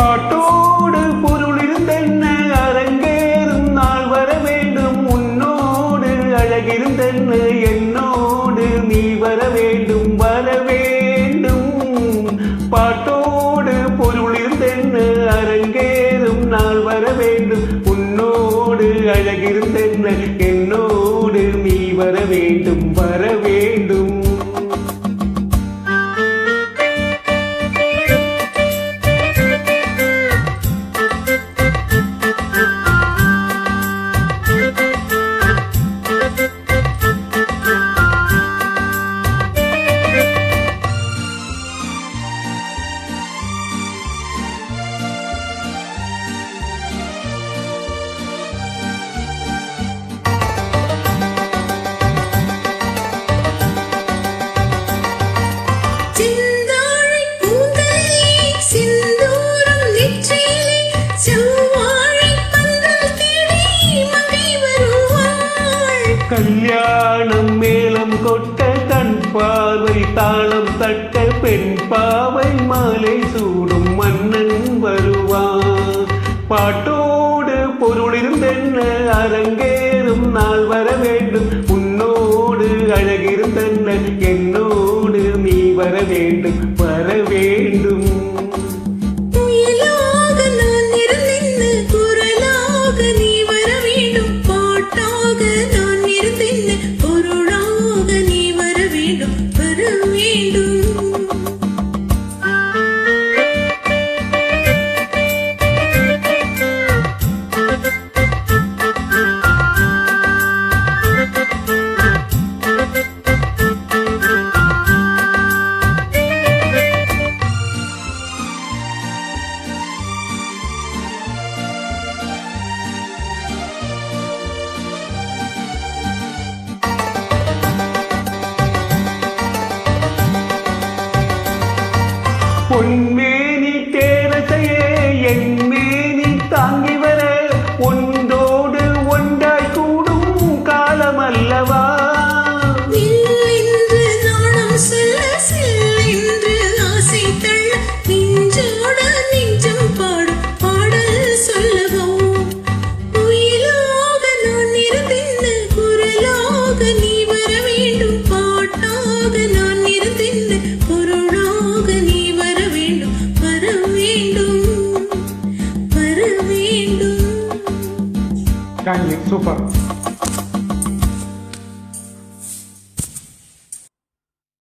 பாட்டோடு பொருளிருந்தென்ன அரங்கேறும் நாள் வர வேண்டும். உன்னோடு அழகிருந்தென்ன என்னோடு நீ வர வேண்டும், வர வேண்டும். பாட்டோடு பொருளிருந்தென்ன அரங்கேறும் நாள் வர வேண்டும். உன்னோடு அழகிருந்தென்ன என்னோடு நீ வர வேண்டும், வர வேண்டும். கல்யாணம் மேளம் கொட்ட கண் பார்வை தாளம் தட்ட பெண் பாவை மாலை சூடும் மன்னன் வருவான். பாட்டோடு பொருளிருந்தென்ன அரங்கேறும் நாள் வர வேண்டும். உன்னோடு அழகிருந்தென்ன என்னோடு நீ வர வேண்டும், வர வேண்டும். பொன்மேனி தேரசையே என் மேனி தாங்கி வர ஒன்றோடு ஒன்றாய் கூடும் காலம் அல்லவா. Kindly, super.